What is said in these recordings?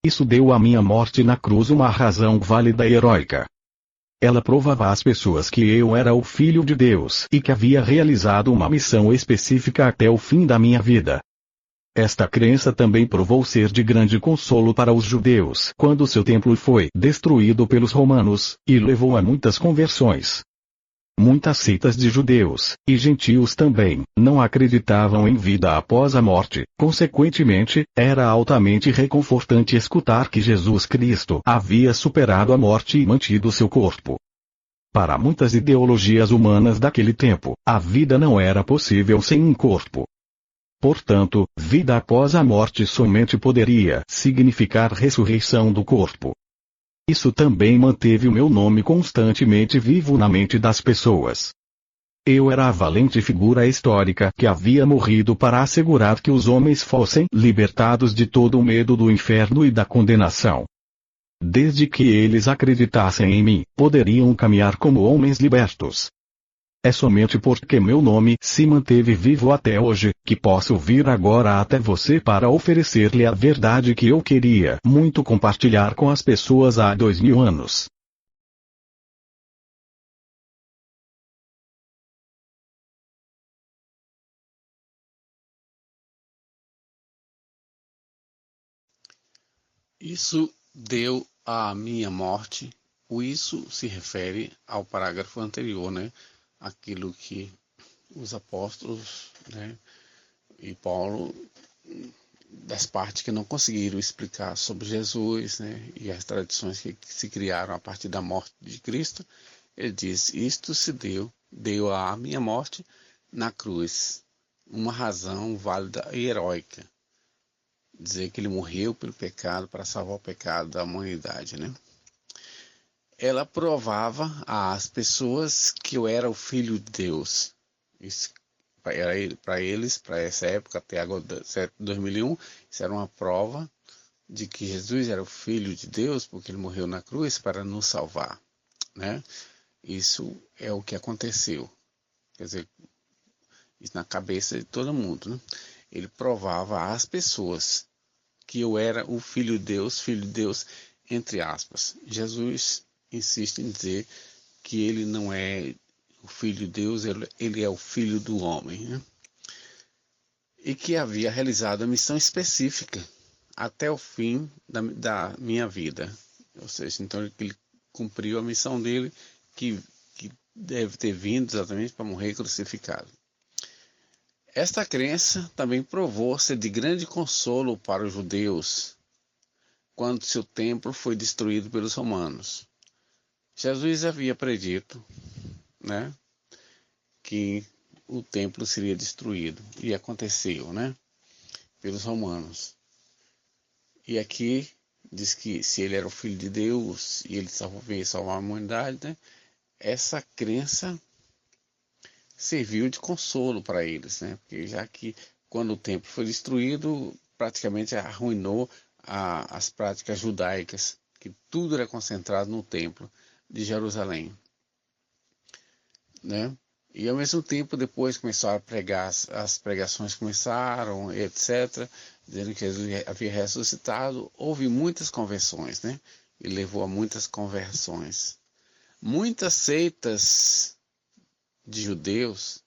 Isso deu à minha morte na cruz uma razão válida e heróica. Ela provava às pessoas que eu era o Filho de Deus e que havia realizado uma missão específica até o fim da minha vida. Esta crença também provou ser de grande consolo para os judeus quando seu templo foi destruído pelos romanos, e levou a muitas conversões. Muitas seitas de judeus, e gentios também, não acreditavam em vida após a morte. Consequentemente, era altamente reconfortante escutar que Jesus Cristo havia superado a morte e mantido seu corpo. Para muitas ideologias humanas daquele tempo, a vida não era possível sem um corpo. Portanto, vida após a morte somente poderia significar ressurreição do corpo. Isso também manteve o meu nome constantemente vivo na mente das pessoas. Eu era a valente figura histórica que havia morrido para assegurar que os homens fossem libertados de todo o medo do inferno e da condenação. Desde que eles acreditassem em mim, poderiam caminhar como homens libertos. É somente porque meu nome se manteve vivo até hoje, que posso vir agora até você para oferecer-lhe a verdade que eu queria muito compartilhar com as pessoas há 2000 anos. Isso deu à minha morte. O isso se refere ao parágrafo anterior, né? Aquilo que os apóstolos, né, e Paulo, das partes que não conseguiram explicar sobre Jesus, né, e as tradições que se criaram a partir da morte de Cristo, ele diz: isto se deu à minha morte na cruz, uma razão válida e heróica. Dizer que ele morreu pelo pecado para salvar o pecado da humanidade, né? Ela provava às pessoas que eu era o Filho de Deus. Isso para eles, para essa época, até agora, 2001, isso era uma prova de que Jesus era o Filho de Deus, porque ele morreu na cruz para nos salvar, né? Isso é o que aconteceu. Quer dizer, isso na cabeça de todo mundo, né? Ele provava às pessoas que eu era o Filho de Deus, entre aspas. Jesus insiste em dizer que ele não é o Filho de Deus, ele é o Filho do homem, né? E que havia realizado a missão específica até o fim da minha vida. Ou seja, então ele cumpriu a missão dele, que deve ter vindo exatamente para morrer crucificado. Esta crença também provou ser de grande consolo para os judeus, quando seu templo foi destruído pelos romanos. Jesus havia predito, né, que o templo seria destruído, e aconteceu, né, pelos romanos. E aqui diz que se ele era o Filho de Deus e ele veio salvar a humanidade, né, essa crença serviu de consolo para eles, né, porque já que quando o templo foi destruído, praticamente arruinou as práticas judaicas, que tudo era concentrado no templo de Jerusalém, né? E ao mesmo tempo, depois começaram a pregar, as pregações começaram, etc., dizendo que Jesus havia ressuscitado. Houve muitas conversões, né? E levou a muitas conversões. Muitas seitas de judeus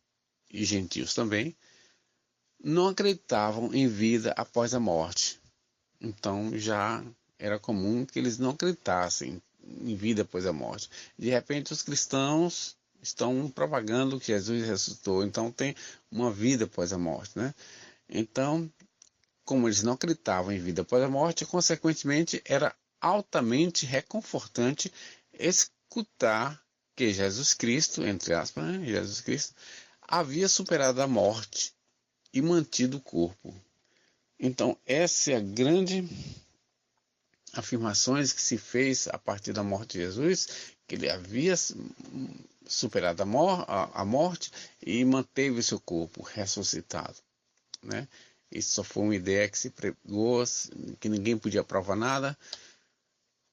e gentios também não acreditavam em vida após a morte. Então já era comum que eles não acreditassem em vida após a morte. De repente os cristãos estão propagando que Jesus ressuscitou, então tem uma vida após a morte, né? Então, como eles não acreditavam em vida após a morte, consequentemente era altamente reconfortante escutar que Jesus Cristo, entre aspas, né? Jesus Cristo, havia superado a morte e mantido o corpo. Então, essa é a grande afirmações que se fez a partir da morte de Jesus, que ele havia superado a morte e manteve o seu corpo ressuscitado, né? Isso só foi uma ideia que se pregou, que ninguém podia provar nada,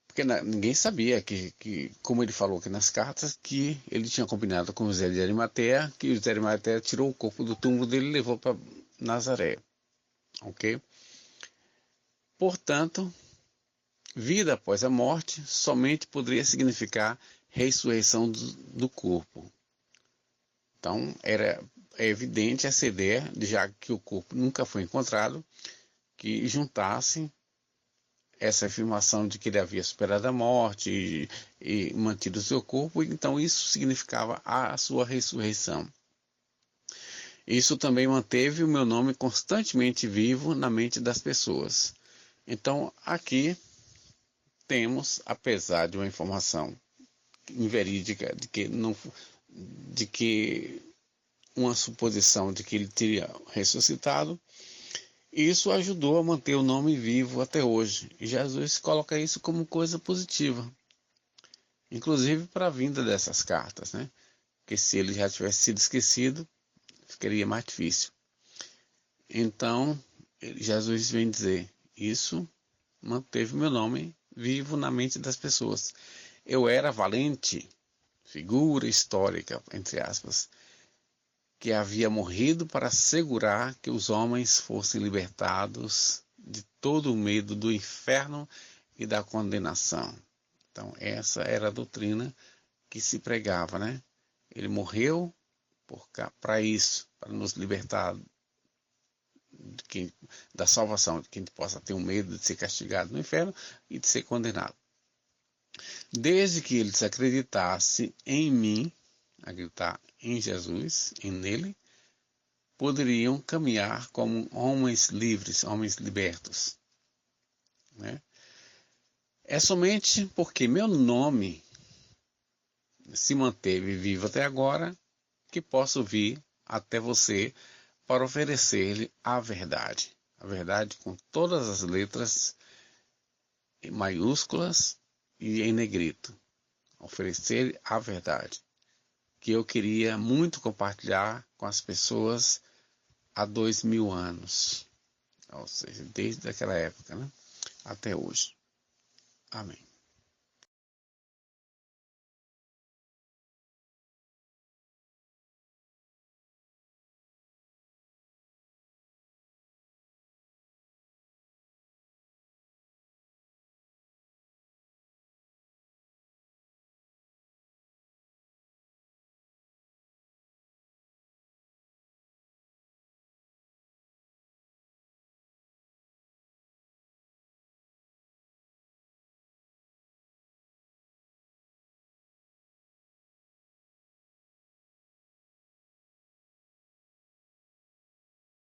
porque ninguém sabia como ele falou aqui nas cartas, que ele tinha combinado com José de Arimateia, que José de Arimateia tirou o corpo do túmulo dele e levou para Nazaré, ok? Portanto, vida após a morte somente poderia significar ressurreição do corpo. Então, é evidente essa ideia, já que o corpo nunca foi encontrado, que juntasse essa afirmação de que ele havia superado a morte e mantido o seu corpo, então isso significava a sua ressurreição. Isso também manteve o meu nome constantemente vivo na mente das pessoas. Então, aqui temos, apesar de uma informação inverídica de que uma suposição de que ele teria ressuscitado, isso ajudou a manter o nome vivo até hoje. E Jesus coloca isso como coisa positiva, inclusive para a vinda dessas cartas, né? Porque se ele já tivesse sido esquecido, ficaria mais difícil. Então, Jesus vem dizer, isso manteve meu nome vivo na mente das pessoas. Eu era valente, figura histórica, entre aspas, que havia morrido para assegurar que os homens fossem libertados de todo o medo do inferno e da condenação. Então, essa era a doutrina que se pregava, né? Ele morreu para isso, para nos libertar da salvação, de que a gente possa ter um medo de ser castigado no inferno e de ser condenado. Desde que eles acreditassem em mim, acreditar em Jesus, nele, poderiam caminhar como homens livres, homens libertos. Né? É somente porque meu nome se manteve vivo até agora que posso vir até você para oferecer-lhe a verdade com todas as letras em maiúsculas e em negrito, oferecer a verdade, que eu queria muito compartilhar com as pessoas há 2000 anos, ou seja, desde aquela época, né, até hoje. Amém.